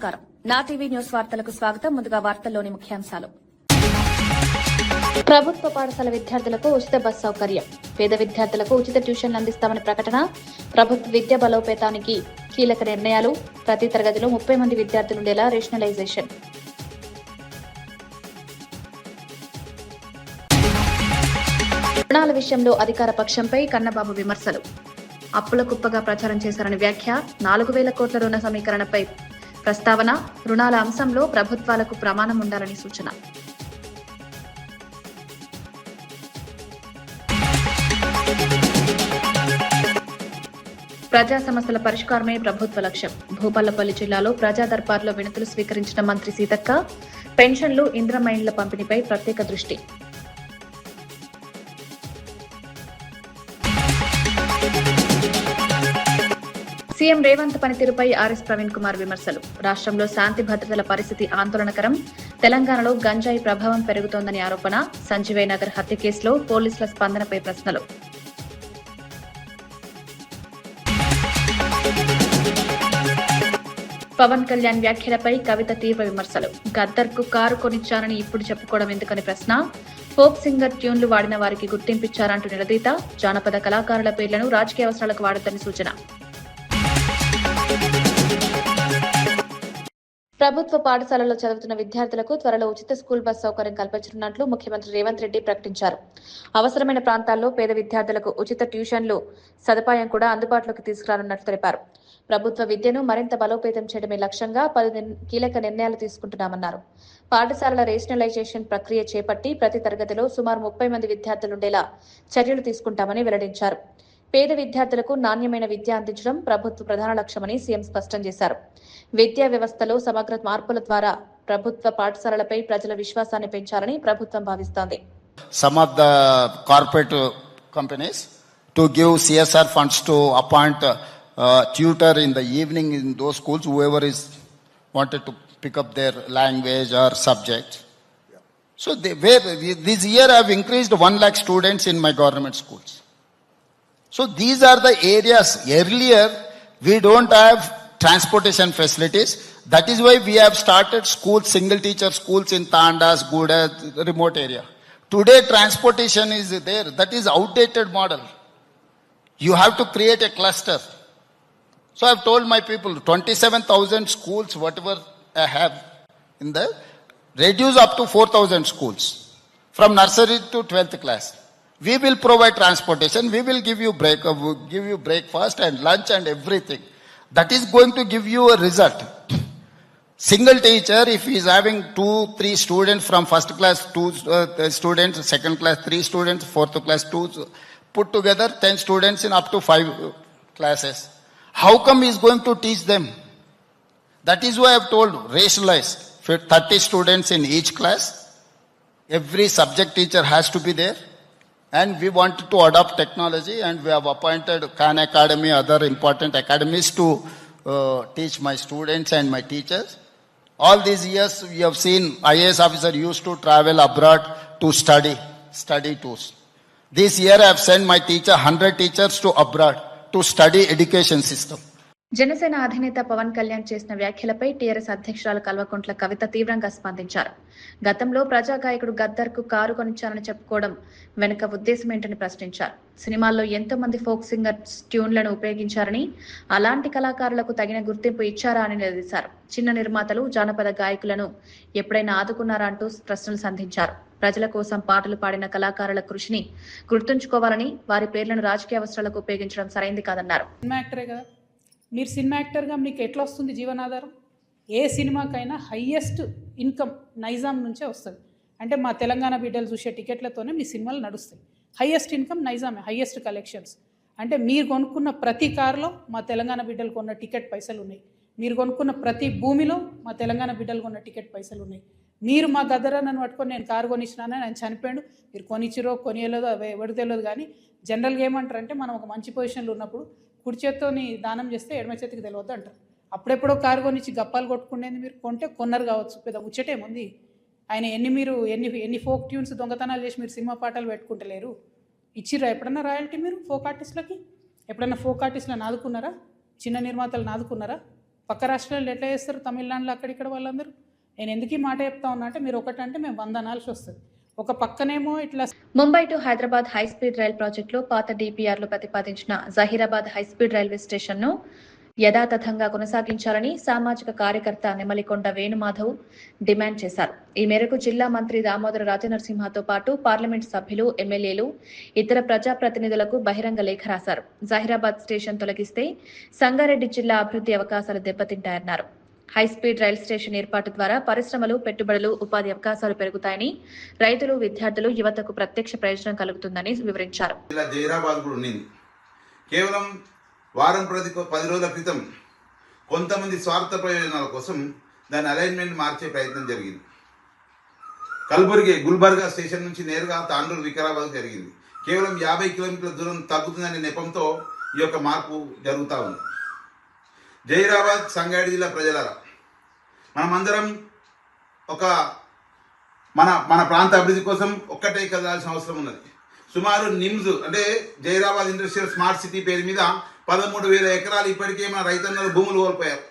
నమస్కారం. నా TV news వార్తలకు స్వాగతం. ముందుగా వార్తల్లోని ముఖ్యాంశాలు. ప్రభుత్వ పాఠశాల విద్యార్థులకు ఉచిత బస్ సౌకర్యం, పేద విద్యార్థులకు ఉచిత ట్యూషన్లు అందిస్తామని ప్రకటన, ప్రభుత్వ విద్య బలోపేతానికి కీలక నిర్ణయాలు, ప్రతి తరగతిలో 30 మంది విద్యార్థులుండేలా రేషనలైజేషన్. రుణాల విషయంలో అధికార పక్షంపై కన్నబాబు విమర్శలు, అప్పుల కుప్పగా ప్రచారం చేశారని వ్యాఖ్య, 4,000 కోట్ల రుణ సమీకరణపై ప్రస్తావన, రుణాల అంశంలో ప్రభుత్వాలకు ప్రమాణం ఉండాలని సూచన. ప్రజా సమస్యల పరిష్కారమే ప్రభుత్వ లక్ష్యం. భూపాలపల్లి జిల్లాలో ప్రజా దర్బార్లో వినతులు స్వీకరించిన మంత్రి సీతక్క, పెన్షన్లు, ఇందిరమ్మ ఇండ్ల పంపిణీపై ప్రత్యేక దృష్టి. సీఎం రేవంత్ పనితీరుపై ఆర్ఎస్ ప్రవీణ్ కుమార్ విమర్శలు, రాష్ట్రంలో శాంతి భద్రతల పరిస్థితి ఆందోళనకరం, తెలంగాణలో గంజాయి ప్రభావం పెరుగుతోందని ఆరోపణ, సంజీవయ్య నగర్ హత్య కేసులో పోలీసుల స్పందనపై ప్రశ్నలు. పవన్ కళ్యాణ్ వ్యాఖ్యలపై కవిత తీవ్ర విమర్శలు, గద్దర్కు కారు కొనిచ్చారని ఇప్పుడు చెప్పుకోవడం ఎందుకని ప్రశ్న, ఫోక్ సింగర్ ట్యూన్లు వాడిన వారికి గుర్తింపిచ్చారంటూ నిలదీత, జానపద కళాకారుల పేర్లను రాజకీయ అవసరాలకు వాడొద్దని సూచన. ప్రభుత్వ పాఠశాలలో చదువుతున్న విద్యార్థులకు త్వరలో ఉచిత స్కూల్ బస్ సౌకర్యం కల్పించనున్నట్లు ముఖ్యమంత్రి రేవంత్ రెడ్డి ప్రకటించారు. అవసరమైన ప్రాంతాల్లో పేద విద్యార్థులకు ఉచిత ట్యూషన్లు సదుపాయం కూడా అందుబాటులోకి తీసుకురానున్నట్లు తెలిపారు. ప్రభుత్వ విద్యను మరింత బలోపేతం చేయడమే లక్ష్యంగా 10 కీలక నిర్ణయాలు తీసుకుంటున్నామన్నారు. పాఠశాలల రేషనలైజేషన్ ప్రక్రియ చేపట్టి ప్రతి తరగతిలో సుమారు 30 మంది విద్యార్థులుండేలా చర్యలు తీసుకుంటామని వెల్లడించారు. పేద విద్యార్థులకు నాణ్యమైన విద్య అందించడం ప్రభుత్వ ప్రధాన లక్ష్యమని సీఎం స్పష్టం చేశారు. విద్యా వ్యవస్థలో సమగ్ర మార్పుల ద్వారా ప్రభుత్వ పాఠశాలలపై ప్రజల విశ్వాసాన్ని పెంచాలని ప్రభుత్వం భావిస్తోంది. Some of the corporate companies to give CSR funds to appoint tutor in the evening in those schools, whoever is wanted to pick up their language or subject. So this year I have increased 1 lakh students in my government schools. So these are the areas. Earlier we don't have transportation facilities. That is why we have started schools, single teacher schools in Tandas, Guda, remote area. Today transportation is there. That is outdated model. You have to create a cluster. So I have told my people 27,000 schools, whatever I have in the, reduce up to 4,000 schools from nursery to 12th class. We will provide transportation. We will give you breakfast and lunch and everything. That is going to give you a result. Single teacher, if he is having 2-3 students from first class, 2 students, second class 3 students, fourth class 2, put together 10 students in up to 5 classes. How come he is going to teach them? That is why I have told rationalize 30 students in each class. Every subject teacher has to be there. And we want to adopt technology, and we have appointed Khan Academy, other important academies to teach my students and my teachers. All these years we have seen IAS officer used to travel abroad to study tours. This year I have sent my teacher, 100 teachers to abroad to study education system. Janasena అధినేత పవన్ కళ్యాణ్ చేసిన వ్యాఖ్యలపై TRS అధ్యక్షురాలు కల్వకుంట్ల కవిత తీవ్రంగా స్పందించారు. గతంలో ప్రజా గాయకుడు గద్దర్కు car కొనిచ్చారని చెప్పుకోవడం వెనుక ఉద్దేశం ఏంటని ప్రశ్నించారు. సినిమాల్లో ఎంతో మంది ఫోక్ సింగర్స్ ట్యూన్లను ఉపయోగించారని, అలాంటి కళాకారులకు తగిన గుర్తింపు ఇచ్చారా అని నిలదీశారు. చిన్న నిర్మాతలు, జానపద గాయకులను ఎప్పుడైనా ఆదుకున్నారా అంటూ ప్రశ్నలు సంధించారు. ప్రజల కోసం పాటలు పాడిన కళాకారుల కృషిని గుర్తుంచుకోవాలని, వారి పేర్లను రాజకీయ అవసరాలకు ఉపయోగించడం సరైంది కాదన్నారు. మీరు సినిమా యాక్టర్గా మీకు ఎట్లా వస్తుంది జీవనాధారం? ఏ సినిమాకైనా హయ్యెస్ట్ ఇన్కమ్ నైజాం నుంచే వస్తుంది. అంటే మా తెలంగాణ బిడ్డలు చూసే టికెట్లతోనే మీ సినిమాలు నడుస్తాయి. హయ్యెస్ట్ ఇన్కమ్ నైజామే, హయ్యెస్ట్ కలెక్షన్స్. అంటే మీరు కొనుక్కున్న ప్రతి కారులో మా తెలంగాణ బిడ్డలు కొన్న టికెట్ పైసలు ఉన్నాయి. మీరు కొనుక్కున్న ప్రతి భూమిలో మా తెలంగాణ బిడ్డలు కొన్న టికెట్ పైసలు ఉన్నాయి. మీరు మా గద్దరన్నను పట్టుకొని నేను కారు కొనిచ్చినానని ఆయన చనిపోయాడు. మీరు కొనిచ్చిరో కొనియలేదో ఎవరు తెలియదు. కానీ జనరల్గా ఏమంటారంటే మనం ఒక మంచి పొజిషన్లో ఉన్నప్పుడు కుడి చేత్తోని దానం చేస్తే ఎడమ చేతికి తెలియద్దు అంటారు. అప్పుడెప్పుడో కారు కొనిచ్చి గప్పాలు కొట్టుకునేది మీరు కొంటే కొన్నారు కావచ్చు, పెద్ద ముచ్చటేముంది. ఆయన ఎన్ని ఫోక్ ట్యూన్స్ దొంగతనాలు చేసి మీరు సినిమా పాటలు పెట్టుకుంటలేరు. ఇచ్చిర్రా ఎప్పుడన్నా రాయల్టీ మీరు ఫోక్ ఆర్టిస్టులకి? ఎప్పుడన్నా ఫోక్ ఆర్టిస్టులను ఆదుకున్నారా? చిన్న నిర్మాతలను ఆదుకున్నారా? పక్క రాష్ట్రాల్లో ఎట్లా చేస్తారు? తమిళనాడులో అక్కడిక్కడ వాళ్ళందరూ. నేను ఎందుకు ఈ మాట చెప్తా ఉన్నా అంటే, మీరు ఒకటంటే మేము 100 అనాల్సి వస్తుంది. ఒక పక్కనేమో ఇట్లా Mumbai to Hyderabad high speed rail ప్రాజెక్టులో పాత డిపిఆర్లు ప్రతిపాదించిన జహీరాబాద్ హైస్పీడ్ రైల్వే స్టేషన్ను యథాతథంగా కొనసాగించాలని సామాజిక కార్యకర్త నెమలికొండ వేణుమాధవ్ డిమాండ్ చేశారు. ఈ మేరకు జిల్లా మంత్రి దామోదర రాజనరసింహతో పాటు పార్లమెంట్ సభ్యులు, ఎమ్మెల్యేలు, ఇతర ప్రజాప్రతినిధులకు బహిరంగ లేఖ రాశారు. జహీరాబాద్ స్టేషన్ తొలగిస్తే సంగారెడ్డి జిల్లా అభివృద్ధి అవకాశాలు దెబ్బతింటాయన్నారు. హైస్పీడ్ రైల్ స్టేషన్ ఏర్పాటు ద్వారా పరిశ్రమలు, పెట్టుబడులు, ఉపాధి అవకాశాలు పెరుగుతాయని, రైతులు, విద్యార్థులు, యువతకు ప్రత్యక్ష ప్రయోజనం కలుగుతుందని వివరించారు. కేవలం వారం 10 రోజుల క్రితం కొంతమంది స్వార్థ ప్రయోజనాల కోసం దాని అలైన్మెంట్ మార్చే ప్రయత్నం జరిగింది. కల్బుర్గి గుల్బర్గా స్టేషన్ నుంచి నేరుగా తాండూరు వికారాబాద్ జరిగింది. కేవలం 50 కిలోమీటర్ల దూరం తగ్గుతుందనే నెపంతో ఈ యొక్క మార్పు జరుగుతూ ఉంది. జహీరాబాద్ సంగారెడ్డి జిల్లా ప్రజలారా, మనమందరం ఒక మన ప్రాంత అభివృద్ధి కోసం ఒక్కటే కదలాల్సిన అవసరం ఉన్నది. సుమారు నిమ్స్ అంటే జహీరాబాద్ ఇండస్ట్రియల్ స్మార్ట్ సిటీ పేరు మీద 13,000 ఎకరాలు ఇప్పటికే మన రైతన్నలు భూములు కోల్పోయారు.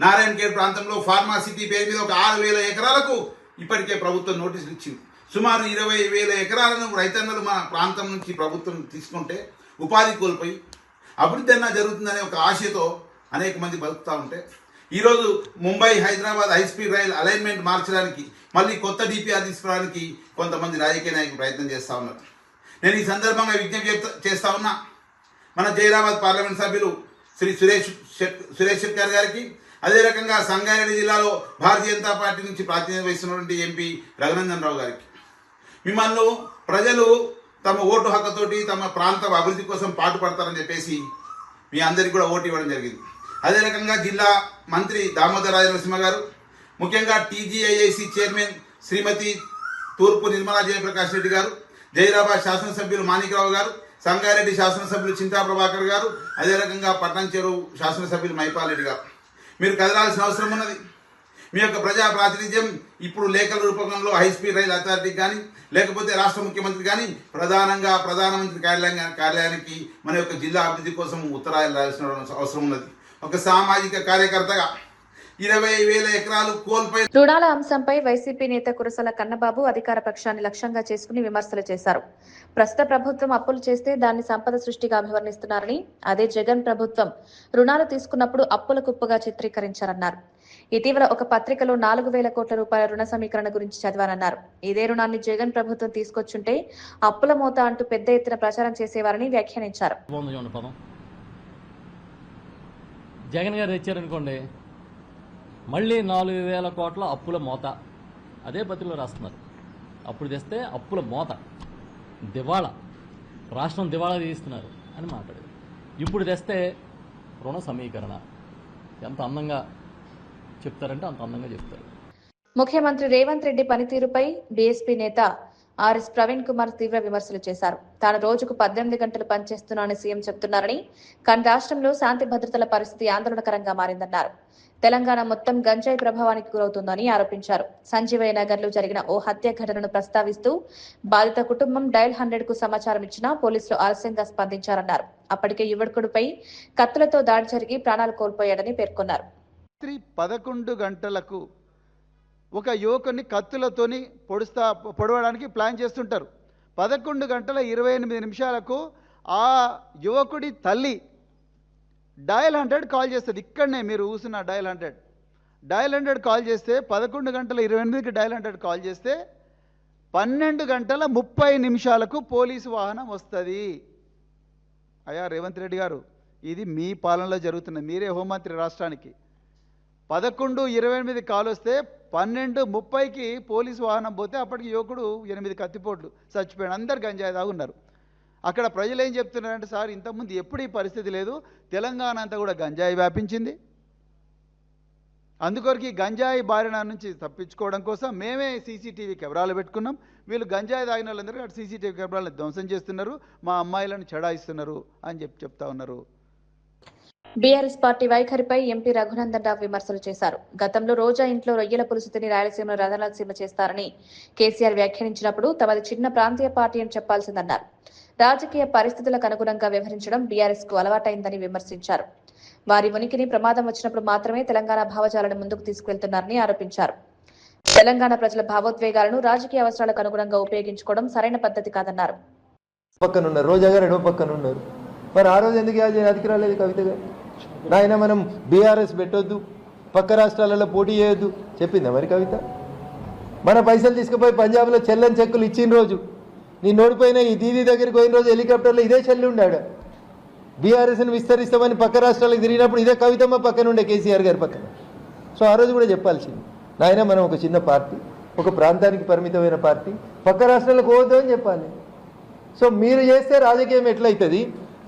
నారాయణఖేడ్ ప్రాంతంలో ఫార్మా సిటీ పేరు మీద ఒక 6,000 ఎకరాలకు ఇప్పటికే ప్రభుత్వం నోటీసులు ఇచ్చింది. సుమారు 20,000 ఎకరాలను రైతన్నలు మన ప్రాంతం నుంచి ప్రభుత్వం తీసుకుంటే ఉపాధి కోల్పోయి అభివృద్ధి అన్నా జరుగుతుందనే ఒక ఆశతో అనేక మంది బతుకుతూ ఉంటే, ఈరోజు Mumbai Hyderabad high speed rail alignment మార్చడానికి, మళ్ళీ కొత్త డిపిఆర్ తీసుకురావడానికి కొంతమంది రాజకీయ నాయకులు ప్రయత్నం చేస్తూ ఉన్నారు. నేను ఈ సందర్భంగా విజ్ఞప్తి చేస్తా ఉన్నా, మన జహీరాబాద్ పార్లమెంట్ సభ్యులు శ్రీ సురేష్ శెట్కర్ గారికి, అదే రకంగా సంగారెడ్డి జిల్లాలో భారతీయ జనతా పార్టీ నుంచి ప్రాతినిధ్యం వహిస్తున్నటువంటి ఎంపీ రఘునందన్ రావు గారికి, మిమ్మల్ని ప్రజలు తమ ఓటు హక్కుతోటి తమ ప్రాంత అభివృద్ధి కోసం పాటుపడతారని చెప్పేసి మీ అందరికీ కూడా ఓటు ఇవ్వడం జరిగింది. అదే రకంగా జిల్లా మంత్రి దామోదర రాజనరసింహ గారు, ముఖ్యంగా టీజీఐఐసి చైర్మన్ శ్రీమతి తూర్పు నిర్మలా జయప్రకాష్ రెడ్డి గారు, జహీరాబాద్ శాసనసభ్యులు మాణిక్రావు గారు, సంగారెడ్డి శాసనసభ్యులు చింతా ప్రభాకర్ గారు, అదే రకంగా పట్నం చెరువు శాసనసభ్యులు మైపాల్ రెడ్డి గారు, మీరు కదలాల్సిన అవసరం ఉన్నది. మీ యొక్క ప్రజా ప్రాతినిధ్యం ఇప్పుడు లేఖల రూపకంలో హైస్పీడ్ రైల్ అథారిటీకి కానీ, లేకపోతే రాష్ట్ర ముఖ్యమంత్రి కానీ ప్రధానంగా ప్రధానమంత్రి కార్యాలయానికి మన యొక్క జిల్లా అభివృద్ధి కోసం ఉత్తరాలు రాయాల్సిన అవసరం ఉన్నది. ఒక సామాజిక కార్యకర్తగా 20,000 ఎకరాలు కోల్పోయి రుణాల అంశంపై వైసీపీ నేత కురసాల కన్నబాబు అధికార పక్షాన్ని లక్ష్యంగా చేసుకుని విమర్శలు చేశారు. ప్రస్తుత ప్రభుత్వం అప్పులు చేస్తే దాన్ని సంపద సృష్టిగా అభివర్ణిస్తున్నారని, అదే జగన్ ప్రభుత్వం రుణాలు తీసుకున్నప్పుడు అప్పుల కుప్పగా చిత్రీకరించారన్నారు. ఇటీవల ఒక పత్రికలో 4,000 కోట్ల రూపాయల రుణ సమీకరణ గురించి చదివానన్నారు. ఇదే రుణాన్ని జగన్ ప్రభుత్వం తీసుకొచ్చుంటే అప్పుల మోత అంటూ పెద్ద ఎత్తున ప్రచారం చేసేవారని వ్యాఖ్యానించారు. జగన్ గారు తెచ్చారనుకోండి, మళ్ళీ 4,000 కోట్ల అప్పుల మోత అదే పత్రికలో రాస్తున్నారు. అప్పుడు తెస్తే అప్పుల మోత, దివాళా, రాష్ట్రం దివాళా తీస్తున్నారు అని మాట్లాడారు. ఇప్పుడు తెస్తే రుణ సమీకరణ. ఎంత అందంగా చెప్తారంటే అంత అందంగా చెప్తారు. ముఖ్యమంత్రి రేవంత్ రెడ్డి పనితీరుపై బీఎస్పీ నేత ఆర్ఎస్ ప్రవీణ్ కుమార్ తీవ్ర విమర్శలు చేశారు. తాను రోజుకు 18 గంటలు పనిచేస్తున్నానని సీఎం చెప్తున్నారని, కానీ రాష్ట్రంలో శాంతి భద్రతల పరిస్థితి ఆందోళనకరంగా మారిందన్నారు. తెలంగాణ మొత్తం గంజాయి ప్రభావానికి గురవుతుందని ఆరోపించారు. సంజీవయ్య నగర్ లో జరిగిన ఓ హత్య ఘటనను ప్రస్తావిస్తూ బాధిత కుటుంబం డయల్ 100 కు సమాచారం ఇచ్చినా పోలీసులు ఆలస్యంగా స్పందించారన్నారు. అప్పటికే యువకుడిపై కత్తులతో దాడి జరిగి ప్రాణాలు కోల్పోయాడని పేర్కొన్నారు. 11 గంటలకు ఒక యువకుని కత్తులతోని పొడవడానికి ప్లాన్ చేస్తుంటారు. 11 గంటల 28 నిమిషాలకు ఆ యువకుడి తల్లి డయల్ 100 కాల్ చేస్తుంది. ఇక్కడనే మీరు కూర్చున్న డయల్ 100 కాల్ చేస్తే 11 గంటల 28కి డయల్ 100 కాల్ చేస్తే 12 గంటల 30 నిమిషాలకు పోలీసు వాహనం వస్తుంది. అయ్యా రేవంత్ రెడ్డి గారు, ఇది మీ పాలనలో జరుగుతున్నది. మీరే హోంమంత్రి రాష్ట్రానికి. 11:28 కాల్ వస్తే 12:30కి పోలీసు వాహనం పోతే అప్పటికి యువకుడు 8 కత్తిపోట్లు చచ్చిపోయాడు. అందరు గంజాయి తాగున్నారు. అక్కడ ప్రజలు ఏం చెప్తున్నారంటే, సార్ ఇంతకుముందు ఎప్పుడు ఈ పరిస్థితి లేదు, తెలంగాణ అంతా కూడా గంజాయి వ్యాపించింది, అందుకొరకు ఈ గంజాయి బారిన నుంచి తప్పించుకోవడం కోసం మేమే సీసీటీవీ కెమెరాలు పెట్టుకున్నాం. వీళ్ళు గంజాయి తాగిన వాళ్ళందరూ అటు సీసీటీవీ కెమెరాలను ధ్వంసం చేస్తున్నారు, మా అమ్మాయిలను చెడాయిస్తున్నారు అని చెప్తా ఉన్నారు. BRS party వైఖరిపై MP Raghunandan Rao విమర్శలు చేశారు. గతంలో రోజా ఇంట్లో రొయ్యల పులుసు తిని రాయలసీమలో రథనసీమ చేస్తారని కేసీఆర్ వ్యాఖ్యానించినప్పుడు తమది చిన్న ప్రాంతీయ పార్టీ అని చెప్పాల్సిందన్నారు. రాజకీయ పరిస్థితులకు అనుగుణంగా వ్యవహరించడం బీఆర్ఎస్ కు అలవాటైందని విమర్శించారు. వారి ఉనికిని ప్రమాదం వచ్చినప్పుడు మాత్రమే తెలంగాణ భావజాలను ముందుకు తీసుకువెళ్తున్నారని ఆరోపించారు. తెలంగాణ ప్రజల భావోద్వేగాలను రాజకీయ అవసరాలకు అనుగుణంగా ఉపయోగించుకోవడం సరైన పద్ధతి కాదన్నారు. పక్కనున్నారు, రోజా గారు ఎడో పక్కన ఉన్నారు. మరి ఆ రోజు ఎందుకు అధికి రాలేదు కవిత గారు? నాయన మనం బీఆర్ఎస్ పెట్టొద్దు, పక్క రాష్ట్రాలలో పోటీ చేయొద్దు చెప్పిందా మరి కవిత? మన పైసలు తీసుకుపోయి పంజాబ్లో చెల్లని చెక్కులు ఇచ్చిన రోజు, నీ నోడిపోయిన ఈ దీదీ దగ్గరికి పోయిన రోజు హెలికాప్టర్లో ఇదే చెల్లి ఉండాడు. బీఆర్ఎస్ని విస్తరిస్తామని పక్క రాష్ట్రాలకు తిరిగినప్పుడు ఇదే కవితమ్మ పక్కన ఉండే కేసీఆర్ గారి పక్కన. సో ఆ రోజు కూడా చెప్పాల్సింది, నాయన మనం ఒక చిన్న పార్టీ, ఒక ప్రాంతానికి పరిమితమైన పార్టీ, పక్క రాష్ట్రాలకు పోవద్దు అని చెప్పాలి. సో మీరు చేస్తే రాజకీయం ఎట్లయితుంది?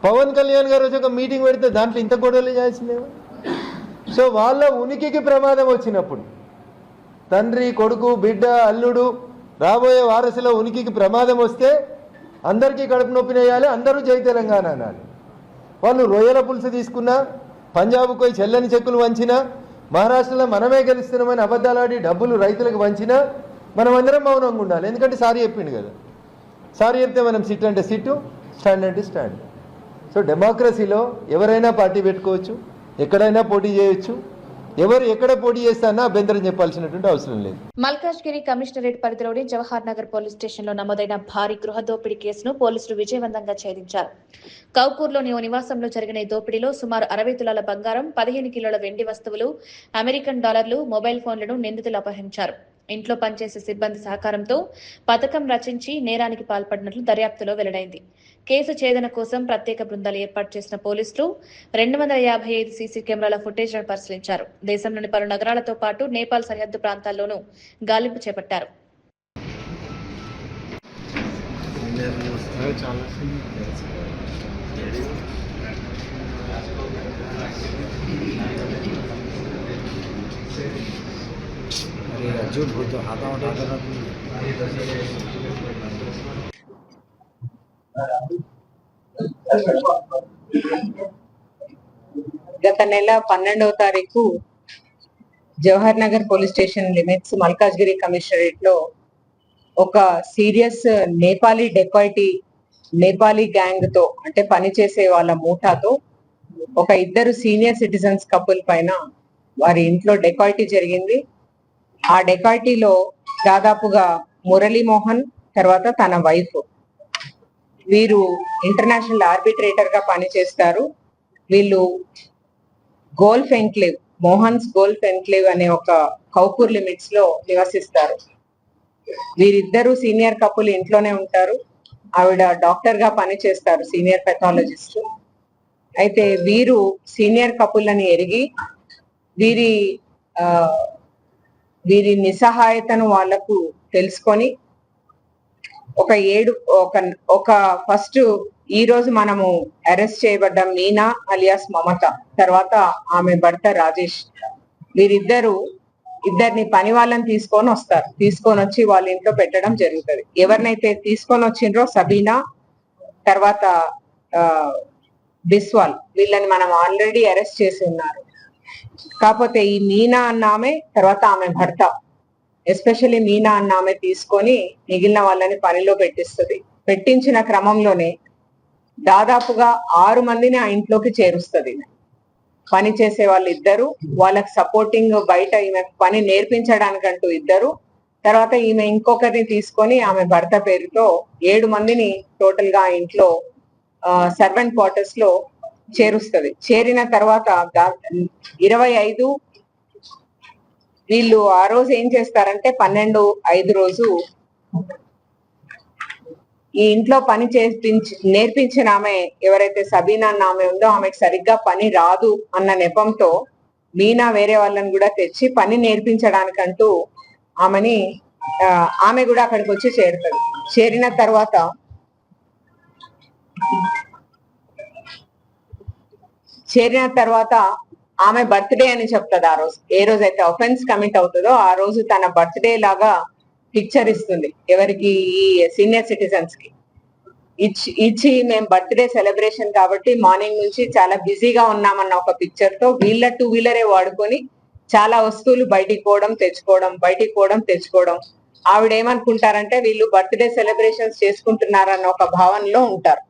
పవన్ కళ్యాణ్ గారు వచ్చి ఒక మీటింగ్ పెడితే దాంట్లో ఇంత గొడవలు చేయాల్సిందేమో. సో వాళ్ళ ఉనికికి ప్రమాదం వచ్చినప్పుడు, తండ్రి, కొడుకు, బిడ్డ, అల్లుడు, రాబోయే వారసుల ఉనికికి ప్రమాదం వస్తే అందరికీ కడుపు నొప్పి వేయాలి, అందరూ జై తెలంగాణ అనాలి. వాళ్ళు రొయ్యల పులుసు తీసుకున్నా, పంజాబ్కు పోయి చెల్లని చెక్కులు వంచినా, మహారాష్ట్రలో మనమే గెలుస్తున్నామని అబద్ధాలాడి డబ్బులు రైతులకు వంచినా మనమందరం మౌనంగా ఉండాలి. ఎందుకంటే సారీ చెప్పిండు కదా. సారీ చెప్తే మనం సిట్ అంటే సిట్టు, స్టాండ్ అంటే స్టాండ్. సో డెమోక్రసీలో ఎవరైనా పార్టీ పెట్టుకోవచ్చు, ఎక్కడైనా పోటీ చేయొచ్చు. ఎవరు ఎక్కడ పోటీ చేస్తానా అభ్యంతరం చెప్పాల్సినటువంటి అవసరం లేదు. మల్కాజ్గిరి కమిషనరేట్ పరిధిలోని జవహర్ నగర్ పోలీస్ స్టేషన్లో నమోదైన భారీ గృహ దోపిడీ కేసును పోలీసులు విజయవంతంగా ఛేదించారు. కౌకూర్లోని ఓ నివాసంలో జరిగిన ఈ దోపిడీలో సుమారు 60 తులాల బంగారం, 15 కిలోల వెండి వస్తువులు, అమెరికన్ డాలర్లు, మొబైల్ ఫోన్లను నిందితులు అపహరించారు. ఇంట్లో పనిచేసే సిబ్బంది సహకారంతో పథకం రచించి నేరానికి పాల్పడినట్లు దర్యాప్తులో వెల్లడైంది. కేసు ఛేదన కోసం ప్రత్యేక బృందాలు ఏర్పాటు చేసిన పోలీసులు 255 సీసీ కెమెరాల ఫుటేజ్లను పరిశీలించారు. దేశంలోని పలు నగరాలతో పాటు నేపాల్ సరిహద్దు ప్రాంతాల్లోనూ గాలింపు చేపట్టారు. గత నెల 12వ తారీఖు Jawahar Nagar police station limits Malkajgiri commissionerate లో ఒక సీరియస్ నేపాలీ గ్యాంగ్ తో, అంటే పనిచేసే వాళ్ళ మూటాతో ఒక ఇద్దరు సీనియర్ సిటిజన్స్ కపుల్ పైన వారి ఇంట్లో డెకాయిటీ జరిగింది. ఆ డెకాయిటీలో దాదాపుగా మురళీమోహన్, తర్వాత తన వైఫ్, వీరు ఇంటర్నేషనల్ ఆర్బిట్రేటర్ గా పనిచేస్తారు. వీళ్ళు golf enclave, Mohan's golf enclave అనే ఒక కౌకూర్ లిమిట్స్ లో నివసిస్తారు. వీరిద్దరూ సీనియర్ కపుల్ ఇంట్లోనే ఉంటారు. ఆవిడ డాక్టర్ గా పనిచేస్తారు, సీనియర్ పెథాలజిస్ట్. అయితే వీరు సీనియర్ కపుల్ అని ఎరిగి వీరి నిస్సహాయతను వాళ్లకు తెలుసుకొని ఫస్ట్ ఈ రోజు మనము అరెస్ట్ చేయబడ్డ మీనా అలియాస్ మమత, తర్వాత ఆమె భర్త రాజేష్, ఇద్దరిని పని వాళ్ళని తీసుకొని వచ్చి వాళ్ళ ఇంట్లో పెట్టడం జరుగుతుంది. ఎవరినైతే తీసుకొని వచ్చిండ్రో సబీనా, తర్వాత బిస్వాల్, వీళ్ళని మనం ఆల్రెడీ అరెస్ట్ చేసి ఉన్నారు. కాకపోతే ఈ మీనా అన్న ఆమె, తర్వాత ఆమె భర్త, ఎస్పెషల్లీ మీనా అన్న ఆమె తీసుకొని మిగిలిన వాళ్ళని పనిలో పెట్టించిన క్రమంలోనే దాదాపుగా 6 మందిని ఆ ఇంట్లోకి చేరుస్తుంది. పని చేసే వాళ్ళు ఇద్దరు, వాళ్ళకి సపోర్టింగ్ బయట ఈమె పని నేర్పించడానికంటూ ఇద్దరు, తర్వాత ఈమె ఇంకొకరిని తీసుకొని ఆమె భర్త పేరుతో 7 మందిని టోటల్ గా ఆ ఇంట్లో సర్వెంట్ క్వార్టర్స్ లో చేరుస్తుంది. చేరిన తర్వాత 25 వీళ్ళు ఆ రోజు ఏం చేస్తారంటే 12/5 రోజు ఈ ఇంట్లో పని నేర్పించిన ఆమె ఎవరైతే సబీనా అన్న ఆమె ఉందో, ఆమెకు సరిగ్గా పని రాదు అన్న నెపంతో మీనా వేరే వాళ్ళని కూడా తెచ్చి పని నేర్పించడానికంటూ ఆమె కూడా అక్కడికి వచ్చి చేరుతుంది. చేరిన తర్వాత ఆమె బర్త్డే అని చెప్తుంది. ఆ రోజు ఏ రోజైతే అఫెన్స్ కమిట్ అవుతుందో ఆ రోజు తన బర్త్డే లాగా పిక్చర్ ఇస్తుంది. ఎవరికి? ఈ సీనియర్ సిటిజన్స్ కి ఇచ్చి మేము బర్త్డే సెలబ్రేషన్ కాబట్టి మార్నింగ్ నుంచి చాలా బిజీగా ఉన్నామన్న ఒక పిక్చర్ తో వీళ్ళ 2 వీలరే వాడుకొని చాలా వస్తువులు బయటికి పోవడం తెచ్చుకోవడం. ఆవిడ ఏమనుకుంటారంటే వీళ్ళు బర్త్డే సెలబ్రేషన్స్ చేసుకుంటున్నారన్న ఒక భావనలో ఉంటారు.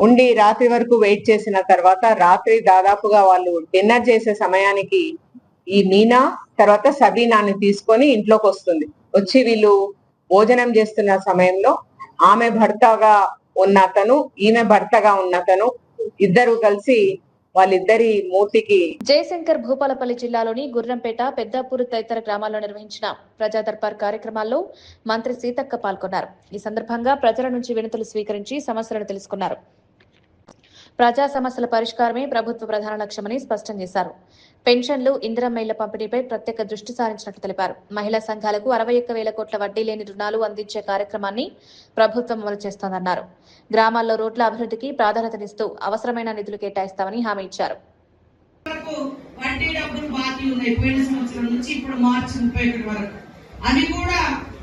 ఉండి రాత్రి వరకు వెయిట్ చేసిన తర్వాత రాత్రి దాదాపుగా వాళ్ళు డిన్నర్ చేసే సమయానికి ఈ మీనా తర్వాత సబీనాని తీసుకొని ఇంట్లోకి వస్తుంది. వచ్చి వీళ్ళు భోజనం చేస్తున్న సమయంలో ఆమె భర్తగా ఉన్న అతను, ఈమె భర్తగా ఉన్న అతను ఇద్దరు కలిసి వాళ్ళిద్దరి మూర్తికి జయశంకర్ భూపాలపల్లి జిల్లాలోని గుర్రంపేట, పెద్దాపూర్ తదితర గ్రామాల్లో నిర్వహించిన ప్రజా దర్బార్ కార్యక్రమాల్లో మంత్రి సీతక్క పాల్గొన్నారు. ఈ సందర్భంగా ప్రజల నుంచి వినతులు స్వీకరించి సమస్యలను తెలుసుకున్నారు. ప్రజా సమస్యల పరిష్కారమే ప్రభుత్వ ప్రధాన లక్ష్యమని స్పష్టం చేశారు. పెన్షన్లు, ఇందిరమ్మ ఇళ్ల పంపిణీపై ప్రత్యేక దృష్టి సారించినట్లు తెలిపారు. మహిళా సంఘాలకు 61,000 కోట్ల వడ్డీ లేని రుణాలు అందించే కార్యక్రమాన్ని ప్రభుత్వం అమలు చేస్తోందన్నారు. గ్రామాల్లో రోడ్ల అభివృద్ధికి ప్రాధాన్యతనిస్తూ అవసరమైన నిధులు కేటాయిస్తామని హామీ ఇచ్చారు. వడ్డీ డబ్బులు బాకీ ఉన్నాయి పోయిన సంవత్సరం నుంచి ఇప్పుడు మార్చి 31 వరకు. అవి కూడా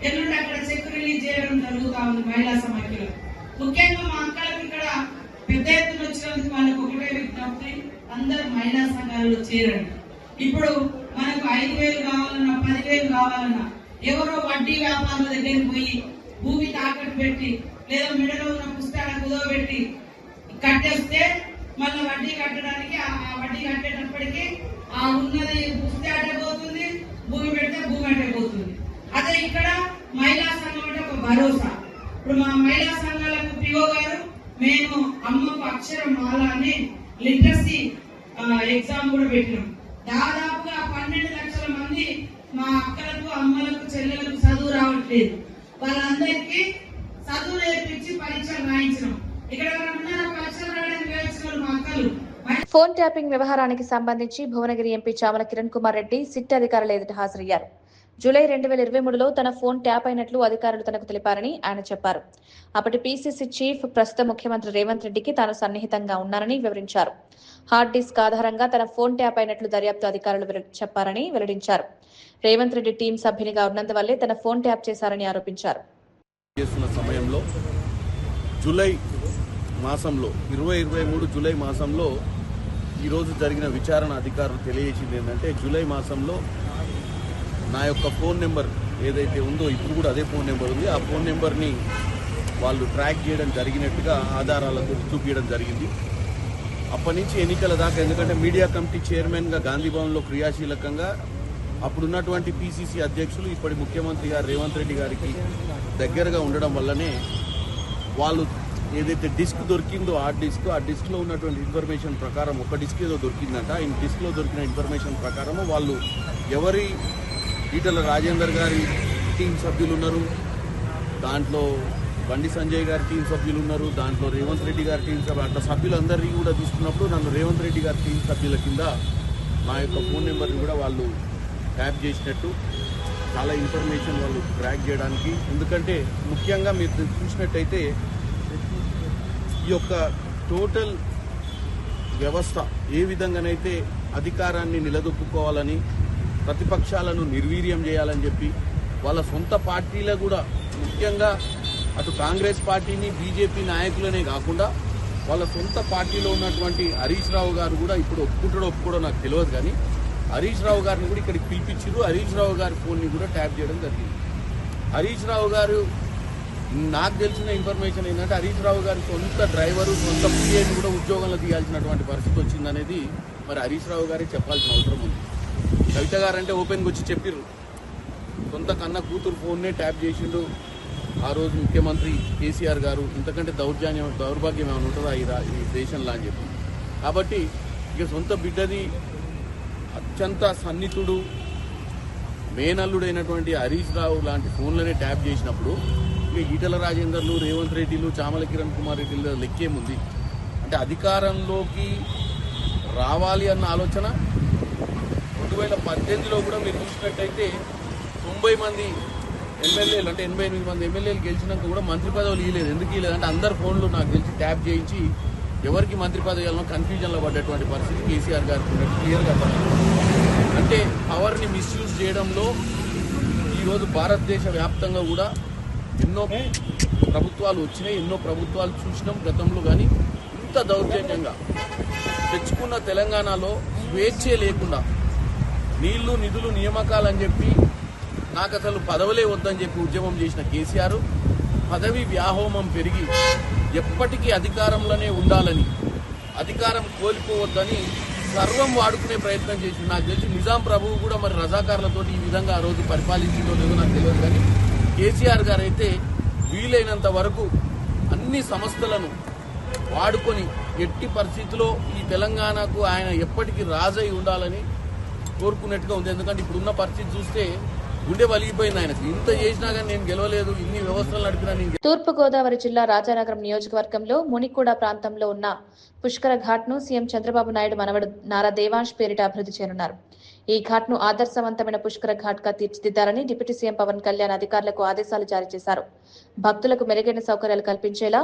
ఎల్లుండి అక్కడ చెక్ రిలీజ్ చేయడం జరుగుతా ఉంది మహిళా సమాఖ్యలో. ముఖ్యంగా మా అక్కలకు ఇక్కడ పెద్ద ఎత్తున వచ్చినందుకు వాళ్ళకు ఒకటే విజ్ఞప్తి, అందరూ మహిళా సంఘాలలో చేరండి. ఇప్పుడు మనకు 5,000 కావాలన్నా 10,000 కావాలన్నా ఎవరో వడ్డీ వ్యాపారుల దగ్గరికి పోయి భూమి తాకట్టు పెట్టి లేదా మెడలో ఉన్న పుస్తకాలు కుదవబెట్టి కట్టేస్తే మళ్ళీ వడ్డీ కట్టడానికి ఆ వడ్డీ కట్టేటప్పటికి ఆ ఉన్నది పుస్తక అడ్డపోతుంది, భూమి పెడితే భూమి అడ్డపోతుంది. అదే ఇక్కడ మహిళా సంఘం అంటే ఒక భరోసా. ఇప్పుడు మా మహిళా సంఘాలకు పిఓ గారు మేము అమ్మకు అక్షరం మాల అని లిటరసీ ఎగ్జామ్ కూడా పెట్టినాం. దాదాపుగా 12 లక్షల మంది మా అక్కలకు, అమ్మలకు, చెల్లెలకు చదువు రావట్లేదు. వాళ్ళందరికీ చదువు నేర్పించి పరీక్షలు రాయించడం. ఇక్కడ పరీక్షలు రాయడానికి వేయించిన మా అక్కలు. ఫోన్ ట్యాపింగ్ వ్యవహారానికి సంబంధించి భువనగిరి ఎంపీ చామల కిరణ్ కుమార్ రెడ్డి సిట్ అధికారుల ఎదుట హాజరయ్యారు. జూలై 2023లో తన ఫోన్ ట్యాప్ అయినట్లు అధికారులు తనకు తెలిపారని ఆయన చెప్పారు. అప్పటి పీసీసీ చీఫ్, ప్రస్తుత ముఖ్యమంత్రి రేవంత్ రెడ్డికి తాను సన్నిహితంగా ఉన్నారని వివరించారు. హార్డ్ డిస్క్ ఆధారంగా తన ఫోన్ ట్యాప్ అయినట్లు దర్యాప్తు అధికారులు చెప్పారని వెల్లడించారు. రేవంత్ రెడ్డి టీం సభ్యునిగా ఉన్నందువల్లే తన ఫోన్ ట్యాప్ చేశారని ఆరోపించారు. సమయంలో జూలై మాసంలో 2023 జూలై మాసంలో ఈరోజు జరిగిన విచారణ అధికారులు తెలియజేసింది ఏంటంటే, జూలై మాసంలో నా యొక్క ఫోన్ నెంబర్ ఏదైతే ఉందో ఇప్పుడు కూడా అదే ఫోన్ నెంబర్ ఉంది. ఆ ఫోన్ నెంబర్ని వాళ్ళు ట్రాక్ చేయడం జరిగినట్టుగా ఆధారాలతో చూపించడం జరిగింది. అప్పటి నుంచి ఎన్నికల దాకా, ఎందుకంటే మీడియా కమిటీ చైర్మన్గా గాంధీ భవన్లో క్రియాశీలకంగా అప్పుడున్నటువంటి పీసీసీ అధ్యక్షులు ఇప్పటి ముఖ్యమంత్రి గారు రేవంత్ రెడ్డి గారికి దగ్గరగా ఉండడం వల్లనే వాళ్ళు ఏదైతే డిస్క్ దొరికిందో ఆ డిస్క్లో ఉన్నటువంటి ఇన్ఫర్మేషన్ ప్రకారం, ఒక డిస్క్ ఏదో దొరికిందంట, ఈ డిస్క్లో దొరికిన ఇన్ఫర్మేషన్ ప్రకారము వాళ్ళు ఎవరి ఈటల రాజేందర్ గారి టీం సభ్యులు ఉన్నారు, దాంట్లో బండి సంజయ్ గారి టీం సభ్యులు ఉన్నారు, దాంట్లో రేవంత్ రెడ్డి గారి టీం సభ్యులు, అట్లా సభ్యులందరినీ కూడా తీసుకున్నప్పుడు నన్ను రేవంత్ రెడ్డి గారి టీం సభ్యుల కింద నా యొక్క ఫోన్ నెంబర్ని కూడా వాళ్ళు ట్యాప్ చేసినట్టు చాలా ఇన్ఫర్మేషన్ వాళ్ళు ట్రాక్ చేయడానికి. ఎందుకంటే ముఖ్యంగా మీరు చూసినట్టయితే ఈ యొక్క టోటల్ వ్యవస్థ ఏ విధంగానైతే అధికారాన్ని నిలదొక్కుకోవాలని, ప్రతిపక్షాలను నిర్వీర్యం చేయాలని చెప్పి వాళ్ళ సొంత పార్టీలో కూడా, ముఖ్యంగా అటు కాంగ్రెస్ పార్టీని, బీజేపీ నాయకులనే కాకుండా వాళ్ళ సొంత పార్టీలో ఉన్నటువంటి హరీష్ రావు గారు కూడా, ఇప్పుడు ఒప్పుకోవడం నాకు తెలియదు కానీ హరీష్ రావు గారిని కూడా ఇక్కడికి పిలిపించారు. హరీష్ రావు గారి ఫోన్ని కూడా ట్యాప్ చేయడం జరిగింది. హరీష్ రావు గారు, నాకు తెలిసిన ఇన్ఫర్మేషన్ ఏంటంటే హరీష్ రావు గారి సొంత డ్రైవరు, సొంత పిఏని కూడా ఉద్యోగంలో తీయాల్సినటువంటి పరిస్థితి వచ్చిందనేది మరి హరీష్ రావు గారికి చెప్పాల్సిన అవసరం ఉంది. కవిత గారు అంటే ఓపెన్గా వచ్చి చెప్పిర్రు, సొంత కన్న కూతురు ఫోన్నే ట్యాప్ చేసిండు ఆ రోజు ముఖ్యమంత్రి కేసీఆర్ గారు. ఇంతకంటే దౌర్భాగ్యం ఏమైనా ఉంటుందా ఈ దేశంలో అని చెప్పి. కాబట్టి ఇక సొంత బిడ్డది అత్యంత సన్నిహితుడు, మేనల్లుడైనటువంటి హరీష్ రావు లాంటి ఫోన్లనే ట్యాప్ చేసినప్పుడు ఇక ఈటల రాజేందర్లు, రేవంత్ రెడ్డిలు, చామల కిరణ్ కుమార్ రెడ్డిల లెక్కేముంది అంటే అధికారంలోకి రావాలి అన్న ఆలోచన 2018లో కూడా మీరు చూసినట్టయితే 90 మంది ఎమ్మెల్యేలు, అంటే 88 మంది ఎమ్మెల్యేలు గెలిచినాక కూడా మంత్రి పదవులు ఇవ్వలేదు. ఎందుకు ఇవ్వలేదు అంటే అందరు ఫోన్లు నాకు తెలిసి ట్యాప్ చేయించి ఎవరికి మంత్రి పదవి ఇవ్వాలనో కన్ఫ్యూజన్లో పడ్డటువంటి పరిస్థితి కేసీఆర్ గారికి క్లియర్గా అంటే పవర్ని మిస్యూజ్ చేయడంలో ఈరోజు భారతదేశ వ్యాప్తంగా కూడా ఎన్నో ప్రభుత్వాలు వచ్చినాయి, ఎన్నో ప్రభుత్వాలు చూసినాం గతంలో. కానీ ఇంత దౌర్జన్యంగా తెచ్చుకున్న తెలంగాణలో స్వేచ్ఛే లేకుండా నీళ్లు, నిధులు, నియామకాలు అని చెప్పి నాకు అసలు పదవులే వద్దని చెప్పి ఉద్యమం చేసిన కేసీఆర్ పదవి వ్యాహోమం పెరిగి ఎప్పటికీ అధికారంలోనే ఉండాలని, అధికారం కోల్పోవద్దని సర్వం వాడుకునే ప్రయత్నం చేసి, నాకు తెలిసి నిజాం ప్రభువు కూడా మరి రజాకారులతో ఈ విధంగా ఆ రోజు పరిపాలించిందో లేదో నాకు తెలియదు. కానీ కేసీఆర్ గారు అయితే వీలైనంత వరకు అన్ని సంస్థలను వాడుకొని ఎట్టి పరిస్థితిలో ఈ తెలంగాణకు ఆయన ఎప్పటికీ రాజై ఉండాలని కోరుకున్నట్టుగా ఉంది. ఎందుకంటే ఇప్పుడున్న పరిస్థితి చూస్తే గుండె వలిగిపోయింది ఆయనకు. ఇంత చేసినా కానీ నేను గెలవలేదు, ఇన్ని వ్యవస్థలు నడిపినా నేను. తూర్పుగోదావరి జిల్లా రాజానగరం నియోజకవర్గంలో మునిగూడ ప్రాంతంలో ఉన్న పుష్కర ఘాట్ ను సీఎం చంద్రబాబు నాయుడు మనవడు నారా దేవాంశ్ పేరిట అభివృద్ధి చేయనున్నారు. ఈ ఘాట్ ను ఆదర్శవంతమైన పుష్కర ఘాట్ గా తీర్చిదిద్దాలని డిప్యూటీ సీఎం పవన్ కళ్యాణ్ అధికారులకు ఆదేశాలు జారీ చేశారు. భక్తులకు మెరుగైన సౌకర్యాలు కల్పించేలా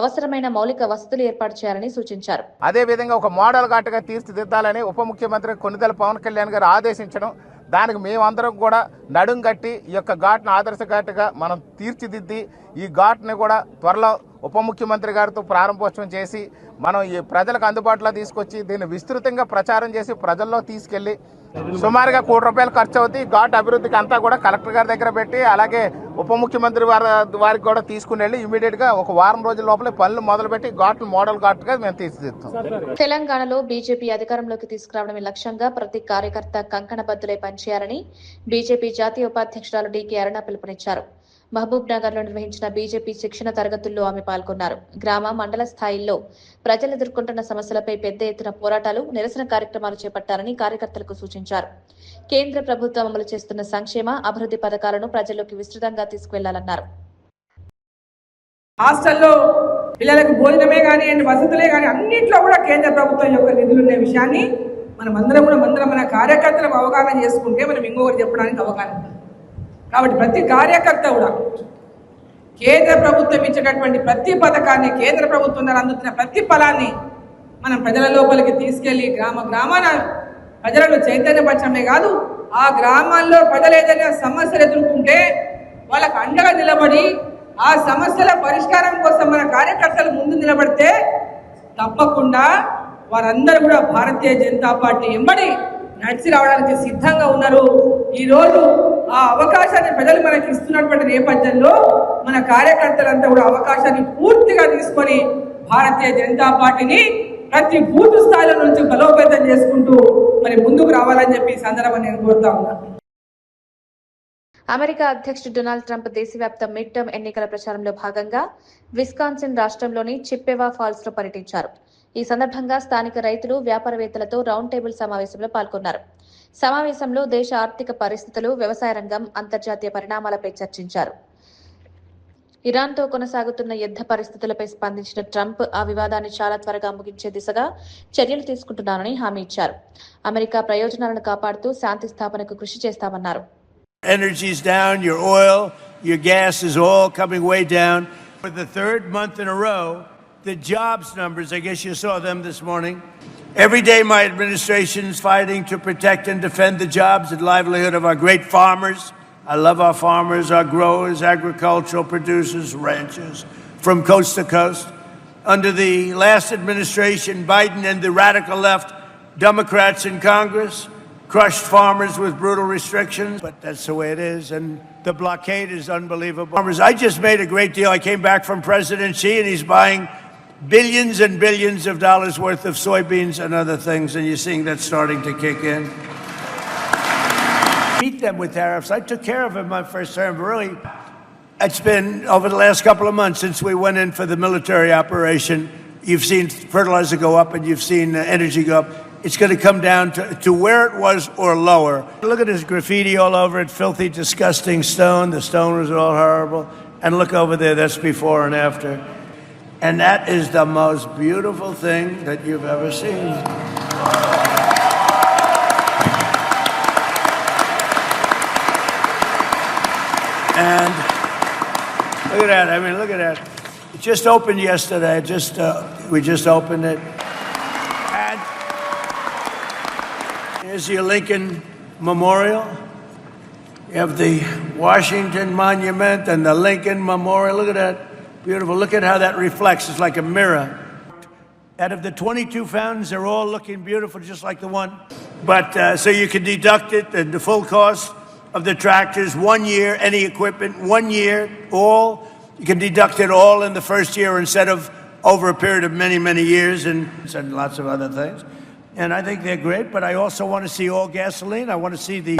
అవసరమైన మౌలిక వసతులు ఏర్పాటు చేయాలని సూచించారు. అదేవిధంగా ఒక మోడల్ ఘాట్ గా తీర్చిదిద్దాలని ఉప ముఖ్యమంత్రి కొనిదెల పవన్ కళ్యాణ్ గారు ఆదేశించడం, దానికి మేమందరం కూడా నడుం కట్టి ఈ యొక్క ఘాట్ను ఆదర్శ ఘాట్గా మనం తీర్చిదిద్ది ఈ ఘాట్ని కూడా త్వరలో ఉప ముఖ్యమంత్రి గారితో ప్రారంభోత్సవం చేసి మనం ఈ ప్రజలకు అందుబాటులో తీసుకొచ్చి దీన్ని విస్తృతంగా ప్రచారం చేసి ప్రజల్లో తీసుకెళ్లి సుమారుగా ₹1 కోటి ఖర్చు అవుతుంది. ఘాట్ అభివృద్ధికి అంతా కూడా కలెక్టర్ గారి దగ్గర పెట్టి అలాగే ఉప ముఖ్యమంత్రి వారికి కూడా తీసుకుని వెళ్ళి ఇమీడియట్ గా ఒక వారం రోజుల లోపలే పనులు మొదలుపెట్టి ఘాట్ మోడల్ ఘాట్ గా మేము తీర్చిదిద్దాం. తెలంగాణలో బీజేపీ అధికారంలోకి తీసుకురావడమే లక్ష్యంగా ప్రతి కార్యకర్త కంకణబద్దులై పనిచేయాలని బీజేపీ జాతీయ ఉపాధ్యక్షురాలు డీకే అరుణ పిలుపునిచ్చారు. మహబూబ్ నగర్ లో నిర్వహించిన బీజేపీ శిక్షణ తరగతుల్లో ఆమె పాల్గొన్నారు. గ్రామ మండల స్థాయిల్లో ప్రజలు ఎదుర్కొంటున్న సమస్యలపై పెద్ద ఎత్తున పోరాటాలు, నిరసన కార్యక్రమాలు చేపట్టాలని కార్యకర్తలకు సూచించారు. కేంద్ర ప్రభుత్వం అమలు చేస్తున్న సంక్షేమ, అభివృద్ధి పథకాలను ప్రజల్లోకి విస్తృతంగా తీసుకువెళ్లాలన్నారు. హాస్టల్లో పిల్లలకు భోజనమే కానివ్వండి, వసతులే కానీ అన్నింటిలో కూడా కేంద్ర ప్రభుత్వం యొక్క నిధులున్న విషయాన్ని మనమందరం మన కార్యకర్తలకు అవగాహన చేసుకుంటే మనం ఇంకొకటి చెప్పడానికి అవగాహన. కాబట్టి ప్రతి కార్యకర్త కూడా కేంద్ర ప్రభుత్వం ఇచ్చేటటువంటి ప్రతి పథకాన్ని, కేంద్ర ప్రభుత్వం అందుతున్న ప్రతి ఫలాన్ని మనం ప్రజల లోపలికి తీసుకెళ్లి గ్రామాన ప్రజలను చైతన్యపరచడమే కాదు, ఆ గ్రామాల్లో ప్రజలు ఏదైనా సమస్యలు ఎదుర్కొంటే వాళ్ళకు అండగా నిలబడి ఆ సమస్యల పరిష్కారం కోసం మన కార్యకర్తలు ముందు నిలబడితే తప్పకుండా వారందరూ కూడా భారతీయ జనతా పార్టీ ఎంబడి నడిచి రావడానికి సిద్ధంగా ఉన్నారు. ఈ రోజు ఆ అవకాశాన్ని ప్రజలు మనకి ఇస్తున్నటువంటి నేపథ్యంలో మన కార్యకర్తలంతా కూడా అవకాశాన్ని పూర్తిగా తీసుకొని భారతీయ జనతా పార్టీని ప్రతి బూత్ స్థాయిలో నుంచి బలోపేతం చేసుకుంటూ మరి ముందుకు రావాలని చెప్పి ఈ సందర్భంగా నేను కోరుతా ఉన్నా. అమెరికా అధ్యక్షుడు డొనాల్డ్ ట్రంప్ దేశవ్యాప్త మిడ్ టర్మ్ ఎన్నికల ప్రచారంలో భాగంగా విస్కాన్సిన్ రాష్ట్రంలోని చిప్పెవా ఫాల్స్ లో పర్యటించారు. ఈ సందర్భంగా స్థానిక రైతులు, వ్యాపారవేత్తలతో రౌండ్ టేబుల్ సమావేశంలో పాల్గొన్నారు. సమావేశంలో దేశ ఆర్థిక పరిస్థితులు, వ్యవసాయ రంగం, అంతర్జాతీయ పరిణామాలపై చర్చించారు. ఇరాన్తో కొనసాగుతున్న యుద్ధ పరిస్థితులపై స్పందించిన ట్రంప్ ఆ వివాదాన్ని చాలా త్వరగా ముగించే దిశగా చర్యలు తీసుకుంటున్నారని హామీ ఇచ్చారు. అమెరికా ప్రయోజనాలను కాపాడుతూ శాంతి స్థాపనకు కృషి చేస్తామన్నారు. Energy's down, your oil, your gas is all coming way down. For the third month in a row, the jobs numbers, I guess you saw them this morning. Every day my administration is fighting to protect and defend the jobs and livelihood of our great farmers. I love our farmers, our growers, agricultural producers, ranchers from coast to coast. Under the last administration, Biden and the radical left Democrats in Congress crushed farmers with brutal restrictions, but that's the way it is, and the blockade is unbelievable. Farmers, I just made a great deal. I came back from President Xi, and he's buying billions and billions of dollars worth of soybeans and other things, and you're seeing that starting to kick in. Beat them with tariffs. I took care of it my first term, really. It's been over the last couple of months since we went in for the military operation. You've seen fertilizer go up, and you've seen energy go up. It's going to come down to where it was or lower. Look at this graffiti all over it, filthy, disgusting stone. The stone was all horrible. And look over there, that's before and after. And that is the most beautiful thing that you've ever seen. And look at that. I mean, look at that. It just opened yesterday. We just opened it. And here's your Lincoln Memorial. You have the Washington Monument and the Lincoln Memorial. Look at that. Beautiful. Look at how that reflects. It's like a mirror. Out of the 22 fountains, they're all looking beautiful, just like the one. But so you can deduct it, and the full cost of the tractors, 1 year, any equipment, 1 year, all You can deduct it all in the first year instead of over a period of many, many years and lots of other things. And I think they're great, but I also want to see all gasoline. I want to see the...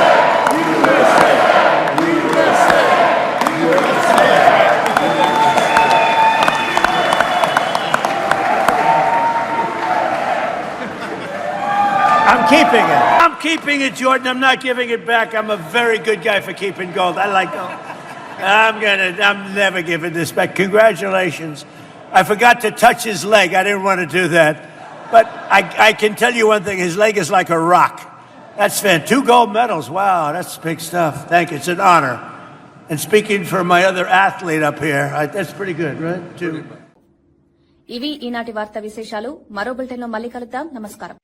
I'm keeping it. I'm keeping it, Jordan. I'm not giving it back. I'm a very good guy for keeping gold. I like gold. I'm never giving this back. Congratulations. I forgot to touch his leg. I didn't want to do that. But I can tell you one thing. His leg is like a rock. That's fantastic. 2 gold medals. Wow, that's big stuff. Thank you. It's an honor. And speaking for my other athlete up here, that's pretty good, right? ఇవి ఈనాటి వార్తా విశేషాలు. మరో బులెటిన్లో మళ్ళీ కలుద్దాం. నమస్కారం.